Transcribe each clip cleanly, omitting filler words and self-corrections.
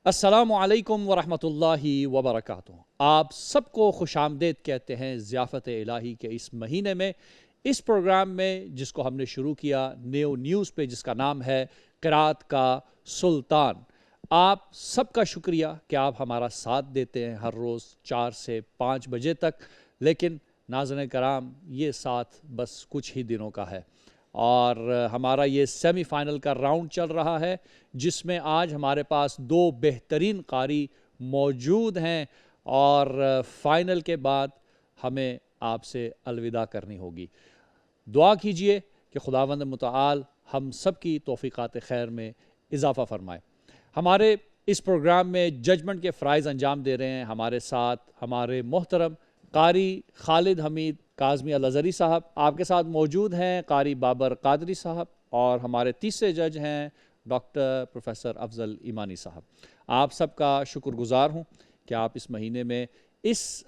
السلام علیکم ورحمۃ اللہ وبرکاتہ۔ آپ سب کو خوش آمدید کہتے ہیں ضیافت الہی کے اس مہینے میں، اس پروگرام میں جس کو ہم نے شروع کیا نیو نیوز پہ، جس کا نام ہے قرأت کا سلطان۔ آپ سب کا شکریہ کہ آپ ہمارا ساتھ دیتے ہیں ہر روز 4 سے 5 بجے تک، لیکن ناظرین کرام یہ ساتھ بس کچھ ہی دنوں کا ہے، اور ہمارا یہ سیمی فائنل کا راؤنڈ چل رہا ہے، جس میں آج ہمارے پاس 2 بہترین قاری موجود ہیں، اور فائنل کے بعد ہمیں آپ سے الوداع کرنی ہوگی۔ دعا کیجئے کہ خداوند متعال ہم سب کی توفیقات خیر میں اضافہ فرمائے۔ ہمارے اس پروگرام میں ججمنٹ کے فرائض انجام دے رہے ہیں ہمارے ساتھ ہمارے محترم قاری خالد حمید کاظمی الازہری صاحب، آپ کے ساتھ موجود ہیں قاری بابر قادری صاحب، اور ہمارے تیسرے جج ہیں ڈاکٹر پروفیسر افضل ایمانی صاحب۔ آپ سب کا شکر گزار ہوں کہ آپ اس مہینے میں اس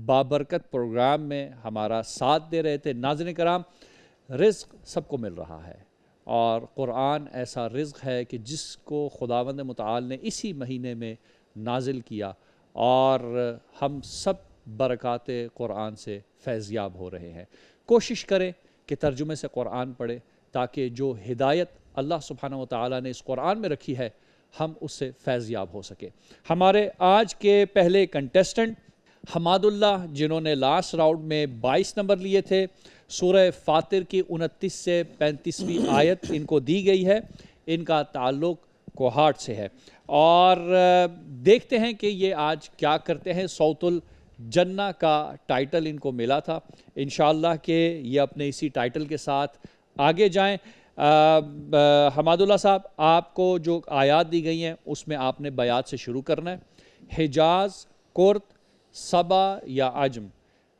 بابرکت پروگرام میں ہمارا ساتھ دے رہے تھے۔ ناظرین کرام، رزق سب کو مل رہا ہے، اور قرآن ایسا رزق ہے کہ جس کو خداوند متعال نے اسی مہینے میں نازل کیا، اور ہم سب برکات قرآن سے فیضیاب ہو رہے ہیں۔ کوشش کریں کہ ترجمے سے قرآن پڑھیں، تاکہ جو ہدایت اللہ سبحانہ و تعالیٰ نے اس قرآن میں رکھی ہے ہم اس سے فیضیاب ہو سکے۔ ہمارے آج کے پہلے کنٹیسٹنٹ حماد اللہ، جنہوں نے لاسٹ راؤنڈ میں 22 نمبر لیے تھے، سورہ فاطر کی 29 سے 35ویں آیت ان کو دی گئی ہے۔ ان کا تعلق کوہاٹ سے ہے، اور دیکھتے ہیں کہ یہ آج کیا کرتے ہیں۔ صوت الجنہ کا ٹائٹل ان کو ملا تھا، انشاءاللہ کہ یہ اپنے اسی ٹائٹل کے ساتھ آگے جائیں۔ حماد اللہ صاحب، آپ کو جو آیات دی گئی ہیں اس میں آپ نے بیات سے شروع کرنا ہے۔ حجاز، کرد، سبا یا عجم۔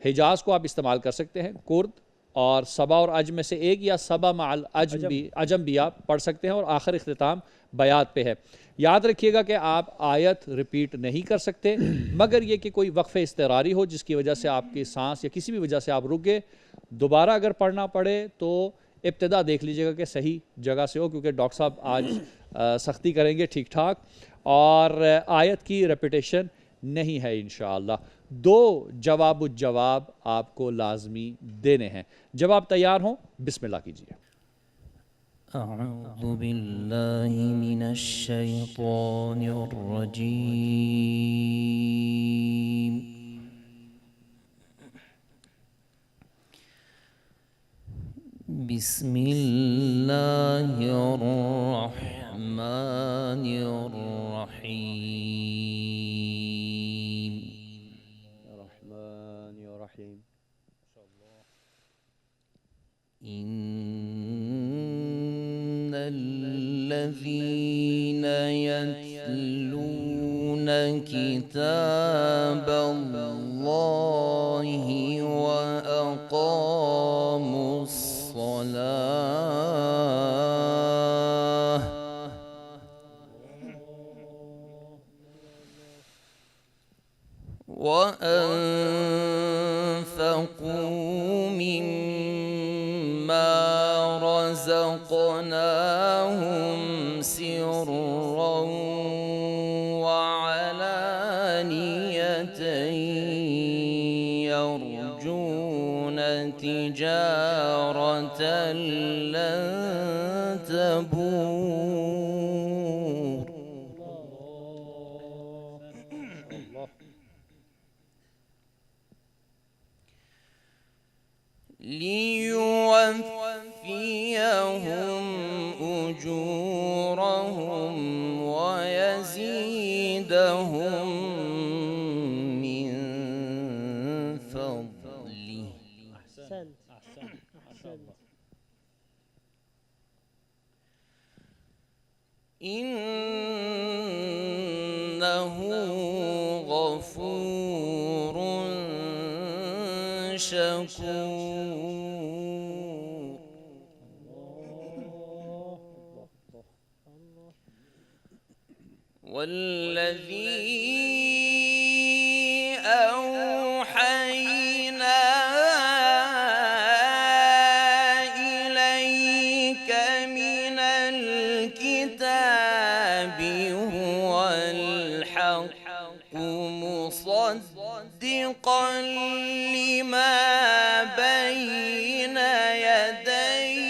حجاز کو آپ استعمال کر سکتے ہیں، کرد اور سبا اور عجم میں سے ایک، یا سبا مع عجم بھی آپ پڑھ سکتے ہیں، اور آخر اختتام بیات پہ ہے۔ یاد رکھیے گا کہ آپ آیت ریپیٹ نہیں کر سکتے، مگر یہ کہ کوئی وقف اضطراری ہو جس کی وجہ سے آپ کی سانس یا کسی بھی وجہ سے آپ رک گئے، دوبارہ اگر پڑھنا پڑے تو ابتدا دیکھ لیجئے گا کہ صحیح جگہ سے ہو، کیونکہ ڈاکٹر صاحب آج سختی کریں گے ٹھیک ٹھاک، اور آیت کی ریپیٹیشن نہیں ہے انشاءاللہ۔ 2 جواب الجواب آپ کو لازمی دینے ہیں۔ جب آپ تیار ہوں بسم اللہ کیجئے۔ اعوذ باللہ من الشیطان الرجیم، بسم اللہ الرحمن الرحیم۔ الرحمن الرحیم۔ ان الذین یتلون کتاب اللہ واقاموا الصلاة وأنفقوا مما رزقناهم سرا وعلانية يرجون تجارة لن تبور ليوفيهم أجورهم ويزيدهم من فضله إنه غفور شكور۔ والذي أوحينا إليك من الكتاب هو مصدقا لما بين يديه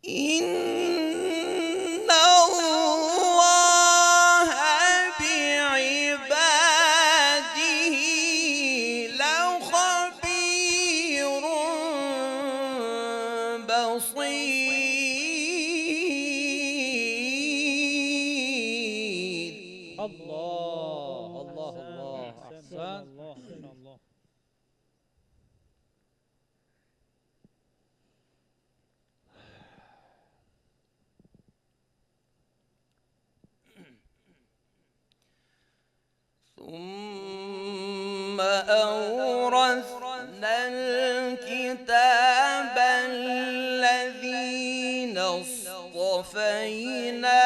إن الله بعباده لخبير بصير. الله الله الله أحسن. ثم أورثنا الكتاب الذين اصطفينا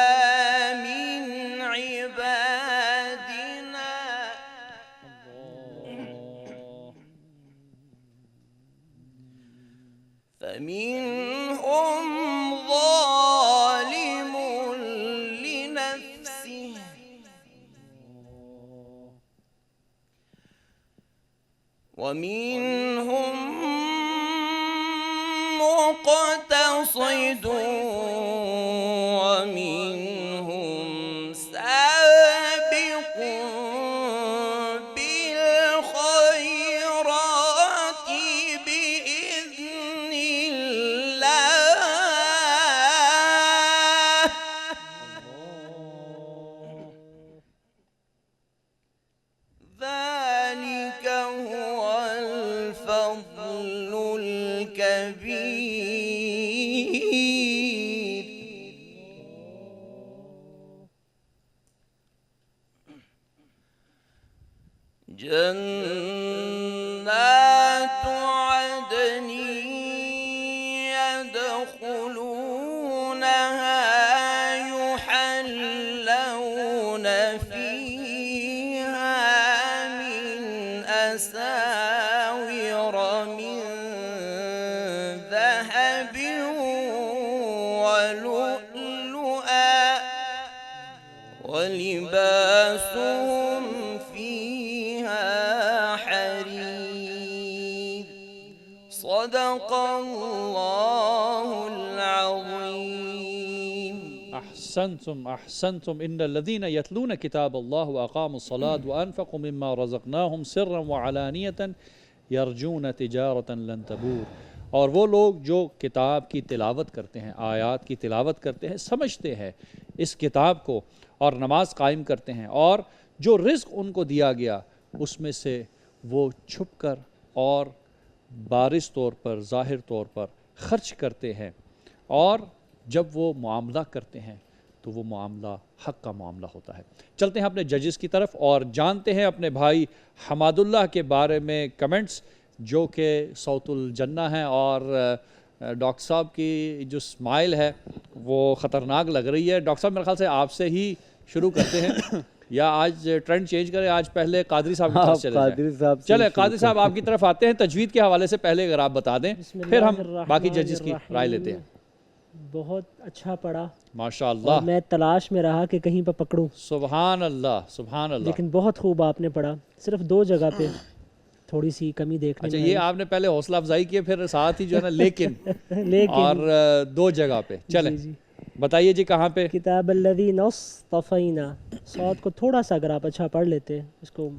من عبادنا فمنهم ظالم لنفسه ومنهم مقتصد ومنهم سابق بالخيرات بإذن الله. ذلك هو الفضل الكبير. جنات عدن يدخلونها يحلون فيها من أساور من ذهب ولؤلؤا ولباسهم فيها حرير. صدق الله العظيم. أحسنتم أحسنتم. إن الذين يتلون كتاب الله وأقاموا الصلاة وأنفقوا مما رزقناهم سرا وعلانية يرجون تجارة لن تبور. اور وہ لوگ جو کتاب کی تلاوت کرتے ہیں، آیات کی تلاوت کرتے ہیں، سمجھتے ہیں اس کتاب کو اور نماز قائم کرتے ہیں، اور جو رزق ان کو دیا گیا اس میں سے وہ چھپ کر اور بارز طور پر، ظاہر طور پر خرچ کرتے ہیں، اور جب وہ معاملہ کرتے ہیں تو وہ معاملہ حق کا معاملہ ہوتا ہے۔ چلتے ہیں اپنے ججز کی طرف اور جانتے ہیں اپنے بھائی حماد اللہ کے بارے میں کمنٹس، جو کہ صوت الجنہ ہیں، اور ڈاکٹر صاحب کی جو سمائل ہے وہ خطرناک لگ رہی ہے۔ ڈاکٹر صاحب میرے خیال سے آپ سے ہی شروع کرتے ہیں، یا آج ٹرینڈ چینج کریں، آج پہلے قادری صاحب کی طرف چلے جائیں۔ چلیں قادری صاحب آپ کی طرف آتے ہیں، تجوید کے حوالے سے پہلے اگر آپ بتا دیں، پھر ہم باقی ججز کی رائے لیتے ہیں۔ بہت اچھا پڑھا ماشاء اللہ، میں تلاش میں رہا کہ کہیں پہ پکڑوں، سبحان اللہ سبحان اللہ۔ لیکن بہت خوب آپ نے پڑھا، صرف 2 جگہ پہ تھوڑی سی کمی دیکھنے اچھا، میں یہ آپ نے پہلے حوصلہ افزائی کی، پھر ساتھ ہی جو ہے نا لیکن لیکن اور 2 جگہ پہ۔ چلیں بتائیے جی کہاں پہ؟ کتاب الذین اصطفینا، صاد کو تھوڑا سا اگر آپ اچھا پڑھ لیتے اس کو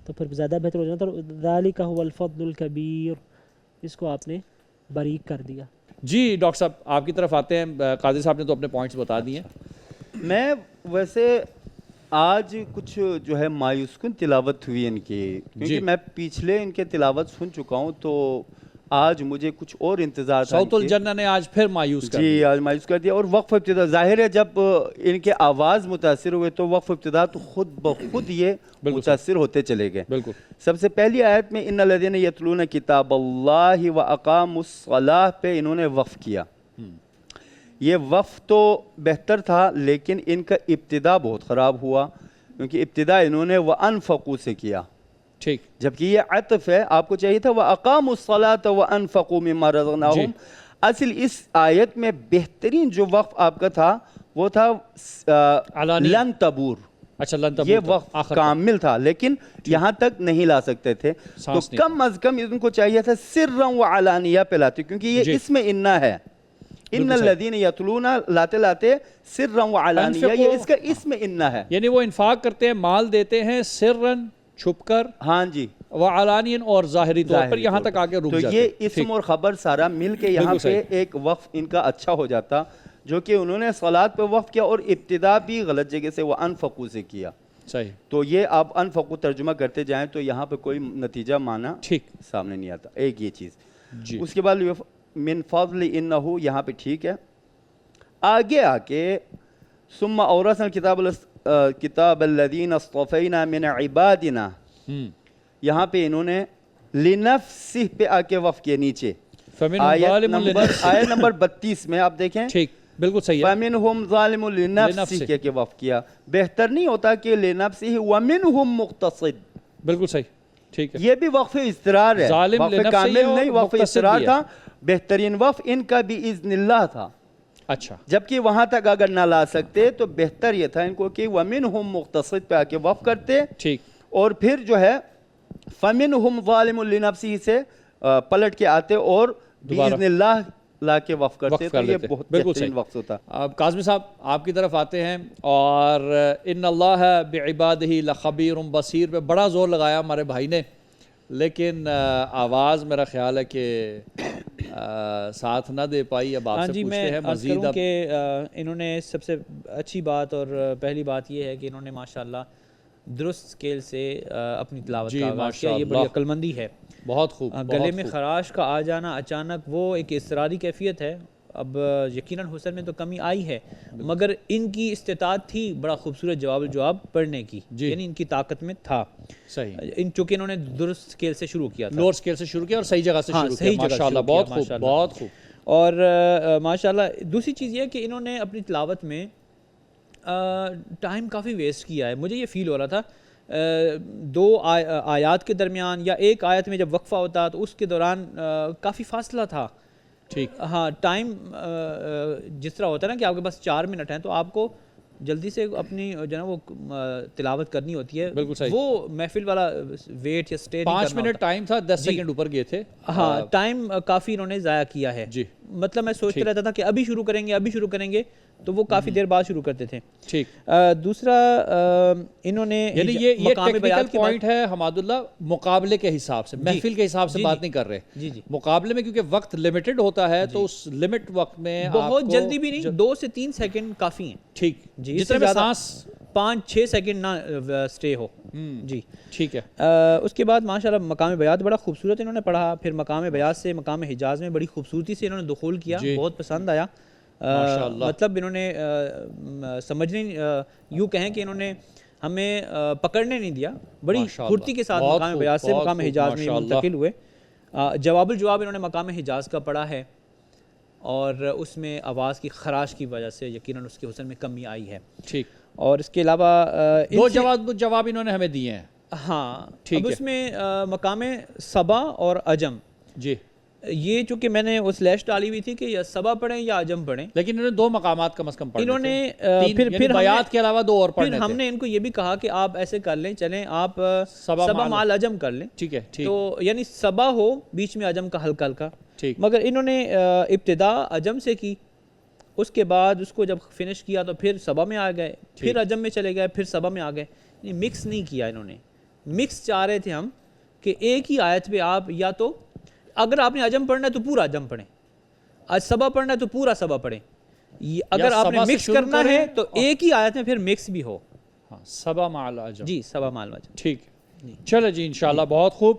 تو پھر زیادہ بہتر ہو جاتا۔ ذالک هو الفضل الکبیر، اس کو آپ نے باریک کر دیا۔ جی ڈاکٹر صاحب آپ کی طرف آتے ہیں، قادری صاحب نے تو اپنے پوائنٹس بتا دیے ہیں۔ میں ویسے آج کچھ جو ہے مایوس کن تلاوت ہوئی ان کی، کیونکہ میں پچھلے ان کے تلاوت سن چکا ہوں، تو آج مجھے کچھ اور انتظار تھا۔ صوت الجنہ نے آج پھر مایوس کر دیا۔ جی آج مایوس کر دیا، اور وقف ابتدا ظاہر ہے جب ان کے آواز متاثر ہوئے تو وقف ابتدا تو خود بخود یہ متاثر ہوتے چلے گئے۔ بالکل۔ سب سے پہلی آیت میں ان الذین یتلون کتاب اللہ واقاموا الصلاۃ پہ انہوں نے وقف کیا۔ یہ وقف تو بہتر تھا، لیکن ان کا ابتدا بہت خراب ہوا، کیونکہ ابتدا انہوں نے وَأَنفَقُوا سے کیا، ٹھیک جبکہ یہ عطف ہے. آپ کو چاہیے تھا وَأَقَامُوا الصَّلَاةَ وَأَنفَقُوا مِمَّا رَزَقْنَاهُمْ. اصل اس آیت میں بہترین جو وقف آپ کا تھا وہ تھا علانی. لن تبور. اچھا لن تبور یہ تک، وقف آخر تک. کامل تھا لیکن یہاں تک نہیں لا سکتے تھے. تو سانس نہیں کم از کم ان کو چاہیے تھا سرًا وعلانیہ پہ لاتے، کیونکہ یہ جی. اس میں انا ہے. ان بالکل صحیح. الذین یتلون لاتے لاتے سرًا وعلانیہ، یہ انفقوا. اس کا اسم انا ہے. یعنی وہ انفاق کرتے ہیں، مال دیتے ہیں سرن چھپ کر ہاں جی، وعلانین اور ظاہری طور پر، ظاہری یہاں طور تک آگے رک تو جاتے یہ ہیں. اسم اور خبر سارا مل کے یہاں بالکل پہ صحیح. ایک وقف ان کا اچھا ہو جاتا، جو کہ انہوں نے صلات پہ وقف کیا اور ابتدا بھی غلط جگہ سے وہ انفقو سے کیا. صحیح. تو یہ آپ انفقو ترجمہ کرتے جائیں تو یہاں پہ کوئی نتیجہ مانا ٹھیک. سامنے نہیں آتا. ایک یہ چیز. جی. اس کے بعد من فضل انہو یہاں پہ ٹھیک ہے. آگے آ کے ثم اورثنا کتاب الذین اصطفینا من عبادنا، یہاں پہ انہوں نے لنفسہ پہ آ کے وقف کیے نیچے. فمنہم ظالم لنفسہ. آیت نمبر 32 میں آپ دیکھیں ٹھیک بالکل صحیح ہے. فَمِنْهُمْ ظَالِمٌ لِنَفْسِهِ کہہ کے وقف کیا. بہتر نہیں ہوتا کہ لِنَفْسِهِ وَمِنْهُمْ مُقْتَصِدٌ. بالکل صحیح. ٹھیک ہے. یہ بھی وقف اضطرار ہے، ظالم وقف لنفسہ کامل اور نہیں، وقف مقتصد اضطرار بھی ہے. تھا. بہترین وقف ان کا بھی اذن اللہ تھا. اچھا جبکہ وہاں تک اگر نہ لا سکتے تو بہتر یہ تھا ان کو کہ وَمِنْهُمْ مُقْتَصِد پہ آ کے وقف کرتے، ٹھیک. اور پھر جو ہے فَمِنْهُمْ ظَالِمٌ لِنَفْسِهِ سے پلٹ کے آتے اور بِإِذْنِ اللہ لا کے وقف کرتے. تو یہ بہت بہترین وقت ہوتا. اب کاظمی صاحب آپ کی طرف آتے ہیں، اور ان اللہ بعبادہ لخبیر بصیر پہ بڑا زور لگایا ہمارے بھائی نے، لیکن آواز میرا خیال ہے کہ ساتھ نہ دے پائی. اب آپ سے جی، پوچھتے میں ہیں عرض مزید. کروں اب کہ انہوں نے سب سے اچھی بات اور پہلی بات یہ ہے کہ انہوں نے ماشاءاللہ درست سکیل سے اپنی تلاوت جی، کا آغاز کیا. یہ ماشاءاللہ. بڑی عقل مندی ہے. بہت خوب. گلے میں خراش کا آ جانا اچانک وہ ایک اضطراری کیفیت ہے. اب یقیناً حسن میں تو کمی آئی ہے، مگر ان کی استطاعت تھی بڑا خوبصورت جواب پڑھنے کی. یعنی ان کی طاقت میں تھا. صحیح. چونکہ انہوں نے درست سکیل سے شروع کیا تھا، لوور اسکیل سے شروع کیا اور صحیح جگہ سے شروع کیا. ماشاءاللہ بہت خوب بہت خوب. اور ماشاءاللہ دوسری چیز یہ ہے کہ انہوں نے اپنی تلاوت میں ٹائم کافی ویسٹ کیا ہے. مجھے یہ فیل ہو رہا تھا دو آیات کے درمیان یا ایک آیت میں جب وقفہ ہوتا تو اس کے دوران کافی فاصلہ تھا. ٹھیک. ہاں ٹائم جس طرح ہوتا ہے نا کہ آپ کے پاس 4 منٹ ہیں تو آپ کو جلدی سے اپنی جو ہے وہ تلاوت کرنی ہوتی ہے. بالکل صحیح. وہ محفل والا ویٹ یا اسٹے 5 منٹ ٹائم تھا، 10 سیکنڈ اوپر گئے تھے. ہاں ٹائم کافی انہوں نے ضائع کیا ہے. جی. مطلب میں سوچتا رہتا تھا کہ ابھی شروع کریں گے تو وہ کافی دیر بعد شروع کرتے تھے. ٹھیک. دوسرا انہوں نے یعنی یہ مقام ٹیکنیکل بیات پوائنٹ ہے حماد اللہ، مقابلے کے حساب سے، محفل کے حساب سے بات نہیں کر رہے. جی جی مقابلے میں کیونکہ وقت لمیٹڈ ہوتا ہے تو اس لمٹ وقت میں بہت جلدی بھی نہیں، 2 سے 3 سیکنڈ کافی ہیں. ٹھیک. جی جس طرح میں سانس 5-6 سیکنڈ نہ سٹے ہو. جی ٹھیک ہے. اس کے بعد ماشاءاللہ مقام بیات بڑا خوبصورت انہوں نے پڑھا. پھر مقام بیات سے مقام حجاز میں بڑی خوبصورتی سے انہوں نے دخول کیا. بہت پسند آیا. مطلب انہوں نے سمجھنے یوں کہیں کہ انہوں نے ہمیں پکڑنے نہیں دیا، بڑی پھرتی کے ساتھ مقام بیات سے مقام حجاز میں منتقل ہوئے. جواب الجواب انہوں نے مقام حجاز کا پڑھا ہے، اور اس میں آواز کی خراش کی وجہ سے یقیناً اس کے حسن میں کمی آئی ہے. ٹھیک. اور اس کے علاوہ 2 جواب انہوں نے ہمیں دیے ہیں. ہاں اب اس میں مقام صبا اور عجم، جی یہ چونکہ میں نے وہ سلیش ڈالی ہوئی تھی کہ یا صبا پڑھیں یا عجم پڑھیں، لیکن انہوں نے 2 مقامات کم از کم پڑھنے انہوں نے پھر بیات کے علاوہ 2 اور پڑھنے پھر ہم نے ان کو یہ بھی کہا کہ آپ ایسے کر لیں، چلیں آپ صبا مال عجم کر لیں. ٹھیک ہے. تو یعنی صبا ہو بیچ میں عجم کا ہلکا ہلکا. ٹھیک. مگر انہوں نے ابتدا عجم سے کی، اس کے بعد اس کو جب فنش کیا تو پھر صبا میں آ گئے، پھر عجم میں چلے گئے، پھر صبا میں آ گئے. مکس نہیں کیا انہوں نے. مکس چاہ رہے تھے ہم کہ ایک ہی آیت پہ آپ یا تو اگر آپ نے عجم پڑھنا ہے تو پورا عجم پڑھیں، آج صبا پڑھنا ہے تو پورا صبا پڑھیں. اگر آپ نے مکس کرنا ہے تو ایک ہی آیت میں پھر مکس بھی ہو. صبا مال عجم. جی صبا مال عجم. ٹھیک. چلے جی انشاءاللہ بہت خوب.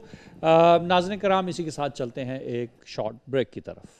ناظرین کرام اسی کے ساتھ چلتے ہیں ایک شارٹ بریک کی طرف.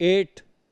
8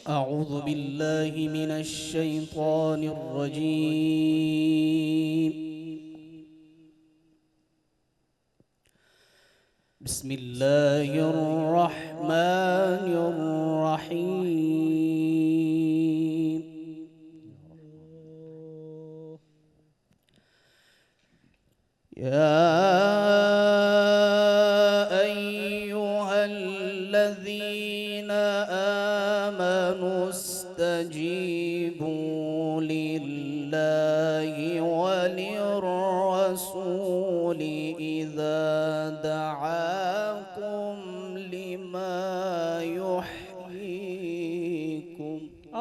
أعوذ بالله من الشيطان الرجيم بسم الله الرحمن الرحيم يا أيها الذين آمنوا استجيبوا لله وللرسول إذا دعاكم لما يحييكم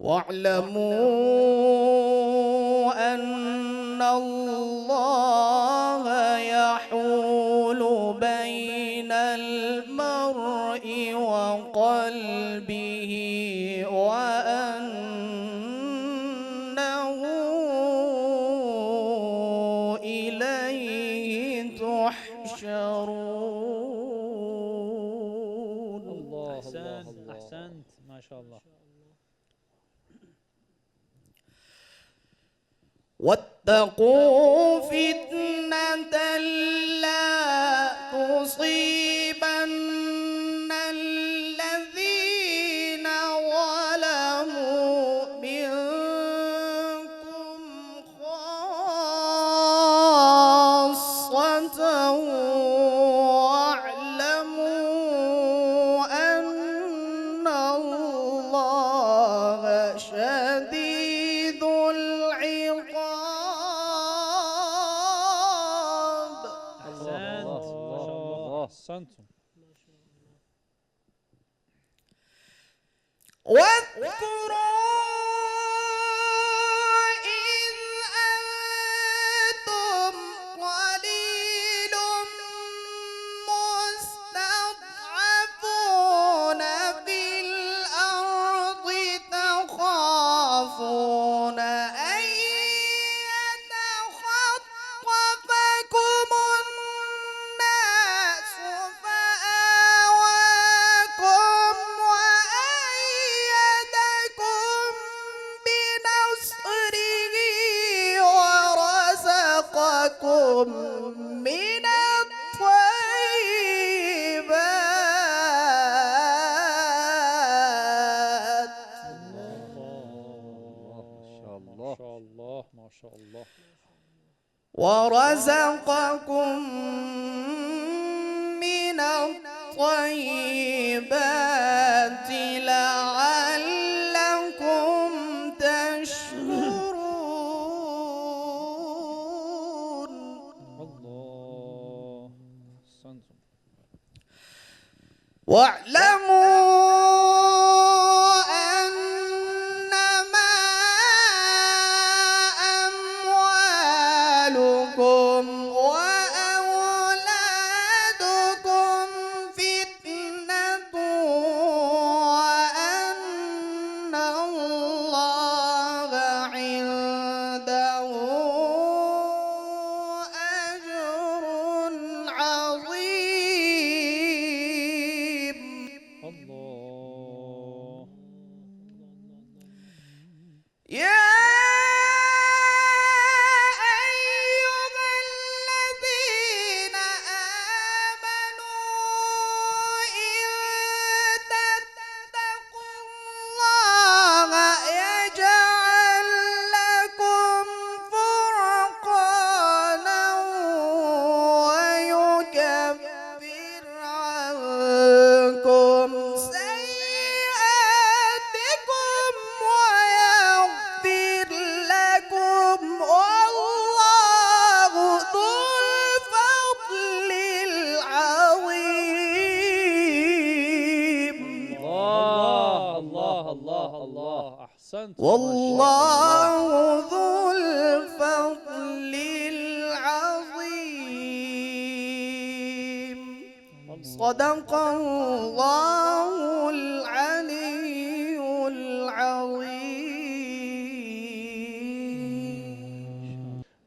واعلموا أن الله يحول بين المرء وقلبه وأنه إليه تحشرون. أحسنت ما شاء الله. واتقوا فتنة لا تصيبن الذين ظلموا منكم خاصة واعلموا أن الله شديد العقاب. أحسنتم. واذكروا إذ أنتم قليل مستضعفون في الأرض تخافون أن يتخطفكم الناس فآواكم وأيدكم بنصره ورزقكم من الطيبات. ما شاء الله ما شاء الله. ورزقكم من الطيبات الطيبات لعلكم تشكرون الله أحسنتم. واعلموا أنما أموالكم وأولادكم فتنة وأن الله عنده أجر عظيم الله. يا أيها الذين آمنوا إن تتقوا الله يجعل لكم فرقانا ويكفر عنكم سيئاتكم ويغفر لكم والله ذو الفضل العظيم الله الله الله الله أحسنت. والله ذو الفضل العظيم صدق الله العلي العظيم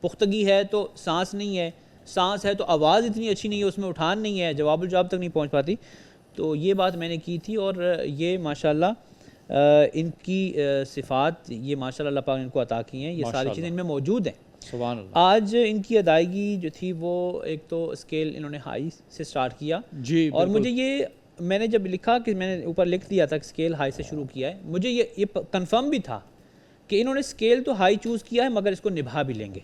پختگی ہے تو سانس نہیں ہے، سانس ہے تو آواز اتنی اچھی نہیں ہے، اس میں اٹھان نہیں ہے، جواب الجواب تک نہیں پہنچ پاتی. تو یہ بات میں نے کی تھی، اور یہ ماشاءاللہ ان کی صفات یہ ماشاءاللہ اللہ پاک نے ان کو عطا کی ہیں، یہ ساری چیزیں ان میں موجود ہیں. سبحان اللہ. آج ان کی ادائیگی جو تھی وہ ایک تو اسکیل انہوں نے ہائی سے سٹارٹ کیا، جی اور مجھے یہ میں نے جب لکھا کہ میں نے اوپر لکھ دیا تھا کہ اسکیل ہائی سے شروع کیا ہے، مجھے یہ کنفرم بھی تھا کہ انہوں نے اسکیل تو ہائی چوز کیا ہے مگر اس کو نبھا بھی لیں گے.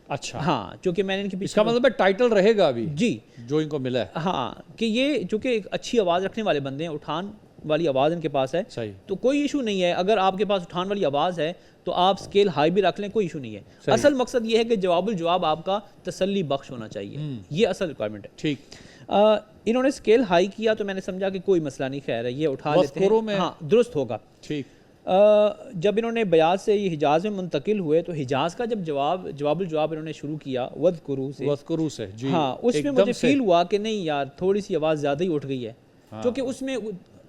اچھا، ہاں، چونکہ میں نے ان کے اس پیچھے کا مطلب ہے ٹائٹل رہے گا ابھی جی جو ان کو ملا ہے. ہاں، کہ یہ چونکہ ایک اچھی آواز رکھنے والے بندے ہیں، اٹھان والی آواز ان کے پاس ہے، صحیح. تو کوئی ایشو نہیں ہے. اگر آپ کے پاس اٹھان والی آواز ہے تو آپ اسکیل ہائی بھی رکھ لیں، کوئی ایشو نہیں ہے. اصل مقصد یہ ہے کہ جواب الجواب آپ کا تسلی بخش ہونا چاہیے، یہ اصل ریکوائرمنٹ ہے. ٹھیک. انہوں نے اسکیل ہائی کیا تو میں نے سمجھا کہ کوئی مسئلہ نہیں، خیر ہے، یہ اٹھا لیتے ہیں، ہاں درست ہوگا. ٹھیک. جب انہوں نے بیاض سے یہ حجاز میں منتقل ہوئے تو حجاز کا جب جواب الجواب انہوں نے شروع کیا وذکروا سے، جی ہاں، اس میں مجھے فیل ہوا کہ نہیں یار تھوڑی سی آواز زیادہ ہی اٹھ گئی ہے، کیونکہ اس میں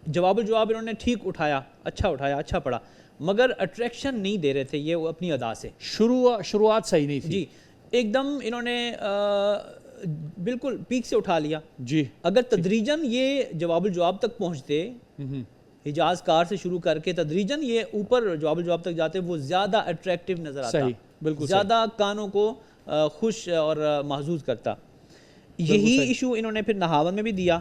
جواب الجواب انہوں نے ٹھیک اٹھایا، اچھا پڑھا، مگر اٹریکشن نہیں دے رہے تھے یہ اپنی ادا سے. شروعات صحیح نہیں تھی. جی، ایک دم انہوں نے بالکل پیک سے اٹھا لیا. جی، اگر تدریجاً یہ جواب الجواب تک پہنچتے، حجاز کار سے شروع کر کے تدریجاً یہ اوپر جواب الجواب تک جاتے، وہ زیادہ اٹریکٹیو نظر آتا، صحیح، بالکل زیادہ کانوں کو خوش اور محظوظ کرتا. یہی ایشو انہوں نے پھر نہاون میں بھی دیا،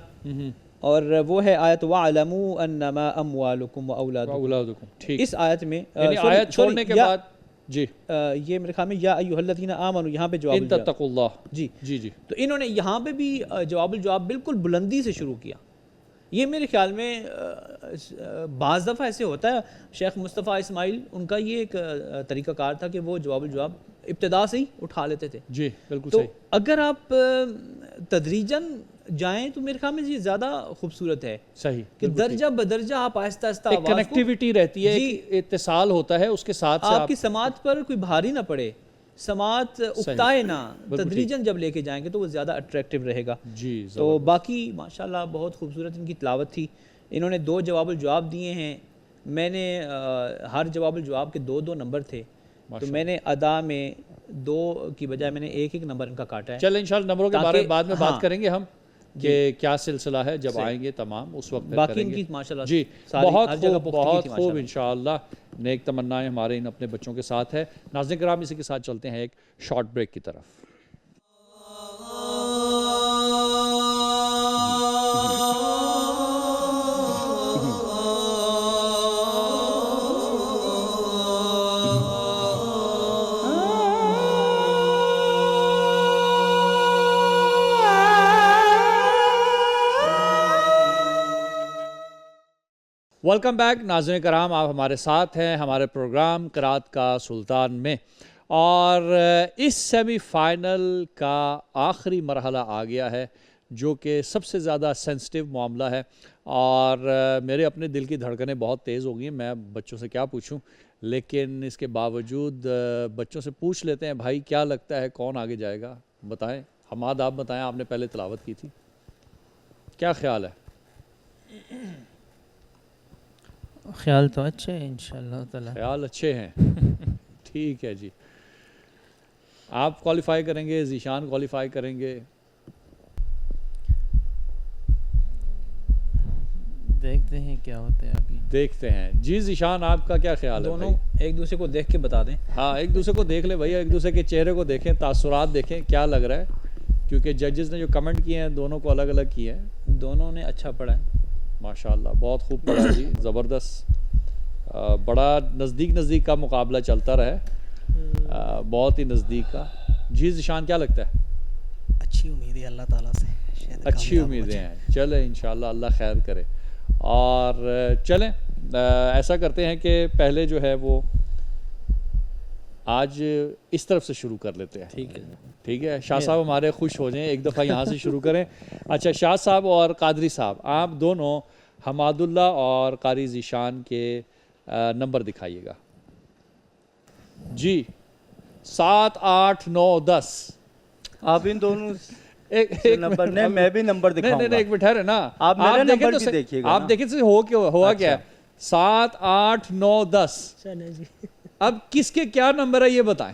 اور وہ ہے آیت وَاعْلَمُوا أَنَّمَا أَمْوَالُكُمْ وَأَوْلَادُكُم. ٹھیک. اس آیت میں یعنی آیت چھوڑنے کے بعد جی یہ میرے خیال میں یا ایھا الذین آمنوا یہاں پہ جواب ان تتقوا اللہ. جی جی جی. تو انہوں نے یہاں پہ بھی جواب الجواب بالکل بلندی سے شروع کیا. یہ میرے خیال میں بعض دفعہ ایسے ہوتا ہے، شیخ مصطفیٰ اسماعیل ان کا یہ ایک طریقہ کار تھا کہ وہ جواب الجواب ابتدا سے ہی اٹھا لیتے تھے. جی بالکل تو صحیح. اگر آپ تدریجاً جائیں تو میرے خیال میں یہ زیادہ خوبصورت ہے، صحیح کہ درجہ بدرجہ آپ آہستہ آہستہ ایک کنیکٹیوٹی رہتی ہے، ایک اتصال ہوتا ہے اس کے ساتھ سے آپ کی سماعت پر کوئی بھاری نہ پڑے، سماعت اکتائے نہ، تدریجاً جب لے کے جائیں گے تو وہ زیادہ اٹریکٹیو رہے گا. جی. تو باقی ماشاءاللہ بہت خوبصورت ان کی تلاوت تھی. انہوں نے 2 جواب الجواب دیے ہیں، میں نے ہر جواب الجواب کے 2 نمبر تھے، تو میں نے ادا میں 2 کی بجائے میں نے 1 نمبر ان کا کاٹا ہے. چلیں انشاءاللہ نمبروں کے بارے میں بعد میں بات کریں گے ہم کہ کیا سلسلہ ہے، جب آئیں گے تمام اس وقت باقی ان کی ماشاءاللہ جی بہت خوب. انشاءاللہ نیک تمنائیں ہمارے ان اپنے بچوں کے ساتھ ہے. ناظرین کرام، اسی کے ساتھ چلتے ہیں ایک شارٹ بریک کی طرف. ویلکم بیک ناظرین کرام، آپ ہمارے ساتھ ہیں ہمارے پروگرام قرات کا سلطان میں، اور اس سیمی فائنل کا آخری مرحلہ آ گیا ہے جو کہ سب سے زیادہ سینسٹیو معاملہ ہے، اور میرے اپنے دل کی دھڑکنیں بہت تیز ہو گئی ہیں. میں بچوں سے کیا پوچھوں، لیکن اس کے باوجود بچوں سے پوچھ لیتے ہیں بھائی کیا لگتا ہے کون آگے جائے گا؟ بتائیں حماد، آپ بتائیں، آپ نے پہلے تلاوت کی تھی، کیا خیال ہے؟ خیال تو اچھے ہیں انشاءاللہ تعالی. خیال اچھے ہیں. ٹھیک ہے جی. آپ کوالیفائی کریں گے، ذیشان کوالیفائی کریں گے؟ دیکھتے ہیں کیا ہوتا ہے آگے. دیکھتے ہیں. جی ذیشان، آپ کا کیا خیال ہے؟ دونوں ایک دوسرے کو دیکھ کے بتا دیں. ہاں، ایک دوسرے کو دیکھ لیں بھائی، ایک دوسرے کے چہرے کو دیکھیں، تاثرات دیکھیں کیا لگ رہا ہے، کیونکہ ججز نے جو کمنٹ کیے ہیں دونوں کو الگ الگ کیے ہیں. دونوں نے اچھا پڑھا ہے ماشاءاللہ، بہت خوب پڑھا جی، زبردست. بڑا نزدیک کا مقابلہ چلتا رہا ہے، بہت ہی نزدیک کا. جی ذیشان، کیا لگتا ہے؟ اچھی امید ہے اللہ تعالیٰ سے، اچھی امیدیں ہیں. چلیں انشاءاللہ اللہ خیر کرے. اور چلیں ایسا کرتے ہیں کہ پہلے جو ہے وہ آج اس طرف سے شروع کر لیتے ہیں. ٹھیک ہے. شاہ صاحب ہمارے خوش ہو جائیں، ایک دفعہ یہاں سے شروع کریں. اچھا، شاہ صاحب اور قادری صاحب، آپ دونوں حماد اللہ اور قاری ذیشان کے نمبر دکھائیے گا. جی 7 8 9 10. آپ ان دونوں ایک نمبر نہیں، میں بھی نمبر دکھاؤں گا. نہیں ایک منٹ ٹھہرے نا، آپ میرا نمبر بھی دیکھیے گا. آپ دیکھیں سے ہوا کیا ہے. 7 8 9 10. اب کس کے کیا نمبر ہے یہ بتائیں.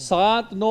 7 9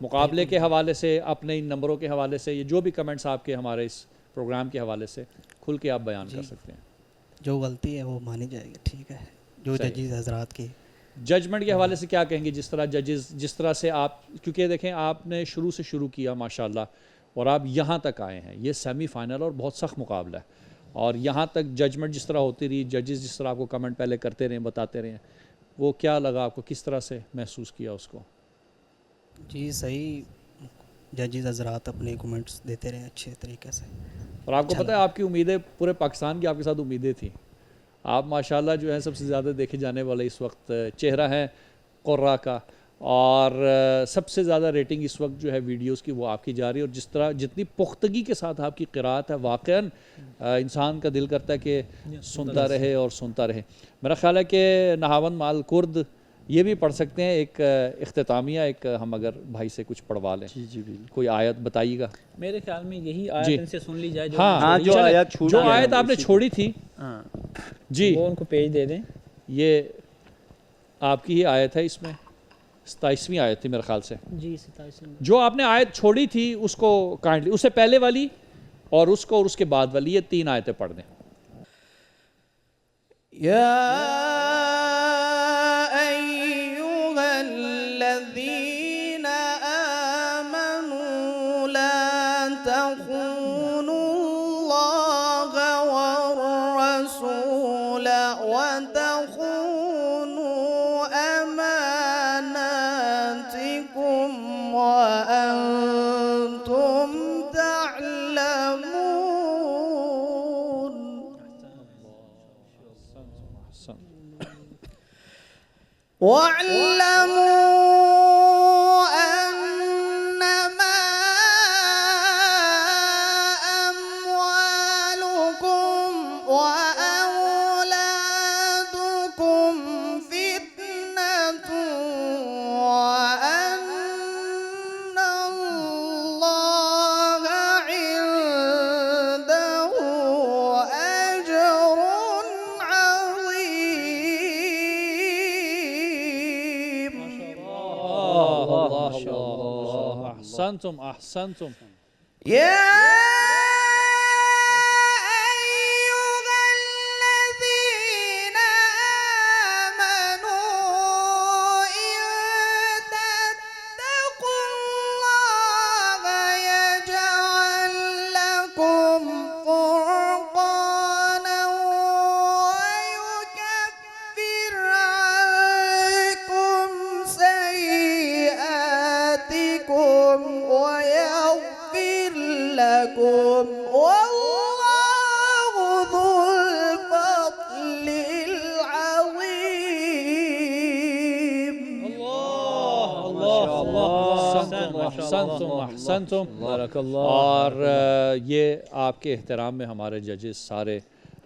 مقابلے کے حوالے سے، اپنے ان نمبروں کے حوالے سے، یہ جو بھی کمنٹس آپ کے ہمارے اس پروگرام کے حوالے سے کھل کے آپ بیان کر سکتے ہیں. جو غلطی ہے وہ مانی جائے گی، ٹھیک ہے، جو ججز حضرات کی. ججمنٹ کے حوالے سے کیا کہیں گے؟ جس طرح ججز، جس طرح سے آپ، کیونکہ دیکھیں آپ نے شروع کیا ماشاءاللہ اور آپ یہاں تک آئے ہیں، یہ سیمی فائنل اور بہت سخت مقابلہ ہے، اور یہاں تک ججمنٹ جس طرح ہوتی رہی، ججز جس طرح آپ کو کمنٹ پہلے کرتے رہے، بتاتے رہے، وہ کیا لگا آپ کو؟ کس طرح سے محسوس کیا اس کو؟ جی صحیح، ججز حضرات اپنے کومنٹس دیتے رہے اچھے طریقے سے. اور آپ کو پتہ ہے آپ کی امیدیں، پورے پاکستان کی آپ کے ساتھ امیدیں تھیں. آپ ماشاءاللہ جو ہیں سب سے زیادہ دیکھے جانے والے اس وقت چہرہ ہیں قرہ کا، اور سب سے زیادہ ریٹنگ اس وقت جو ہے ویڈیوز کی وہ آپ کی جا رہی ہے، اور جس طرح جتنی پختگی کے ساتھ آپ کی قرات ہے، واقعاً انسان کا دل کرتا ہے کہ سنتا رہے اور سنتا رہے. میرا خیال ہے کہ نہاون مال کرد یہ بھی پڑھ سکتے ہیں، ایک اختتامیہ، ایک ہم اگر بھائی سے کچھ پڑھوا لیں. جی بالکل. کوئی آیت بتائیے گا. میرے خیال میں یہی آیت ان سے سن لی جائے ہاں جو آیت چھوٹ جو گیا آیت آپ نے چھوڑی تھی، جی وہ ان کو پیج دے دیں. یہ آپ کی ہی آیت ہے، اس میں 27ویں آیت تھی میرے خیال سے. جی 27 جو آپ نے آیت چھوڑی تھی اس کو کائنڈلی، اس سے پہلے والی اور اس کو، اور اس کے بعد والی، یہ 3 آیتیں پڑھ دیں. الذين آمنوا لا تخونوا الله والرسول وتخونوا أماناتكم وأنتم تعلمون. واعلموا أنما أموالكم وأولادكم فتنة وأن الله عنده أجر عظيم. احسنتم احسنتم. يا أيها الذين آمنوا إن تتقوا الله يجعل لكم فرقانا ويكفر عنكم سيئاتكم ويغفر لكم والله ذو الفضل العظيم. احسنتم احسنتم. بارک اللہ. اور یہ آپ کے احترام میں ہمارے ججز سارے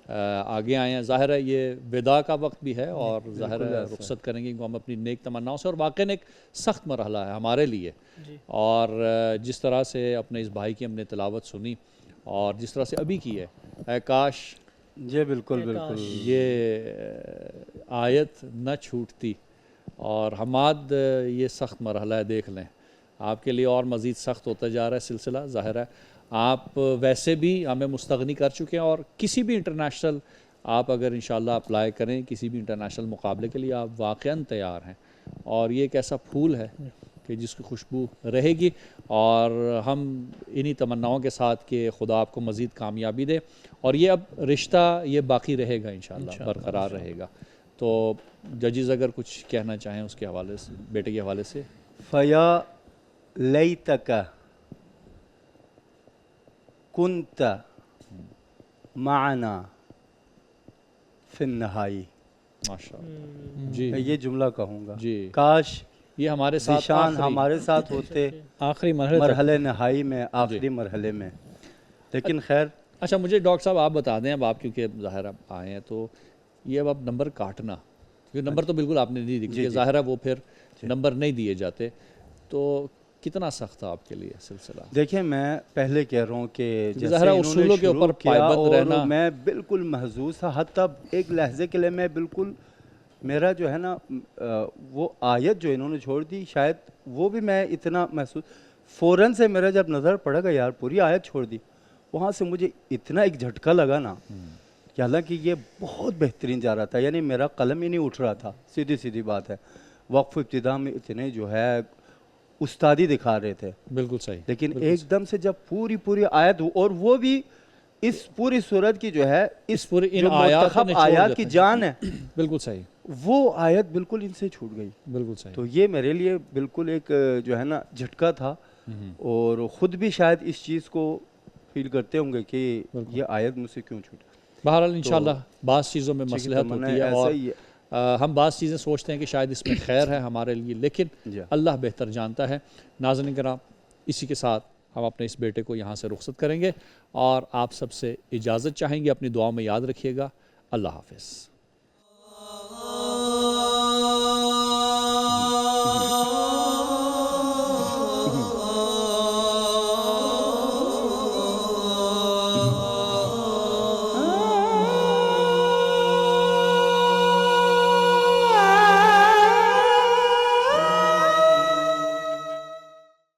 آگے آئے ہیں. ظاہر ہے یہ وداع کا وقت بھی ہے، اور ظاہر ہے رخصت کریں گے ان کو ہم اپنی نیک تمناؤں سے، اور واقعاً ایک سخت مرحلہ ہے ہمارے لیے. اور جس طرح سے اپنے اس بھائی کی ہم نے تلاوت سنی، اور جس طرح سے ابھی کی ہے، اے کاش جی بالکل بالکل. یہ آیت نہ چھوٹتی. اور حماد یہ سخت مرحلہ ہے، دیکھ لیں آپ کے لیے اور مزید سخت ہوتا جا رہا ہے سلسلہ. ظاہر ہے آپ ویسے بھی ہمیں مستغنی کر چکے ہیں، اور کسی بھی انٹرنیشنل آپ اگر انشاءاللہ اپلائی کریں کسی بھی انٹرنیشنل مقابلے کے لیے، آپ واقعاً تیار ہیں. اور یہ ایک ایسا پھول ہے کہ جس کی خوشبو رہے گی، اور ہم انہی تمناؤں کے ساتھ کہ خدا آپ کو مزید کامیابی دے، اور یہ اب رشتہ یہ باقی رہے گا انشاءاللہ، برقرار رہے گا. تو ججز اگر کچھ کہنا چاہیں اس کے حوالے سے، بیٹے کے حوالے سے. فیا لیتک کنت معنا فی النہائی. ماشاءاللہ. جی یہ جملہ کہوں گا، جی کاش یہ ہمارے ساتھ ذیشان ہمارے ساتھ ہوتے آخری مرحلے تک. مرحلے نہائی میں، آخری مرحلے میں. لیکن خیر اچھا مجھے ڈاکٹر صاحب آپ بتا دیں، اب آپ کیونکہ ظاہر اب آئے ہیں تو یہ اب نمبر کاٹنا، کیونکہ نمبر تو بالکل آپ نے نہیں دیے، ظاہر ہے وہ پھر نمبر نہیں دیے جاتے، تو کتنا سخت تھا آپ کے لیے سلسلہ؟ دیکھیں میں پہلے کہہ رہا ہوں کہ جیسے ظاہر ہے انہوں نے اصولوں کے شروع اوپر کیا پائبند اور رہنا، میں بالکل محظوظ تھا، حتیٰ ایک لحظے کے لیے میں بالکل میرا جو ہے نا وہ آیت جو انہوں نے چھوڑ دی شاید وہ بھی میں اتنا محسوس فوراً سے میرا جب نظر پڑا گا یار پوری آیت چھوڑ دی وہاں سے مجھے اتنا ایک جھٹکا لگا نا کہ حالانکہ یہ بہت بہترین جا رہا تھا یعنی میرا قلم ہی نہیں اٹھ رہا تھا سیدھی بات ہے وقف ابتدا میں اتنے جو ہے استادی دکھا رہے تھے بالکل صحیح لیکن ایک دم سے جب پوری آیت اور وہ بھی اس پوری صورت کی جو ہے اس پوری ان جو منتخب آیات کی جان ہے بالکل صحیح وہ آیت بالکل ان سے چھوٹ گئی بالکل صحیح تو یہ میرے لیے بالکل ایک جو ہے نا جھٹکا تھا اور خود بھی شاید اس چیز کو فیل کرتے ہوں گے کہ یہ آیت مجھ سے کیوں چھوٹی بہرحال انشاءاللہ بعض چیزوں میں مصلحت ہوتی ہے اور ہم بعض چیزیں سوچتے ہیں کہ شاید اس میں خیر ہے ہمارے لیے لیکن اللہ بہتر جانتا ہے ناظرین کرام اسی کے ساتھ ہم اپنے اس بیٹے کو یہاں سے رخصت کریں گے اور آپ سب سے اجازت چاہیں گے اپنی دعاؤں میں یاد رکھیے گا اللہ حافظ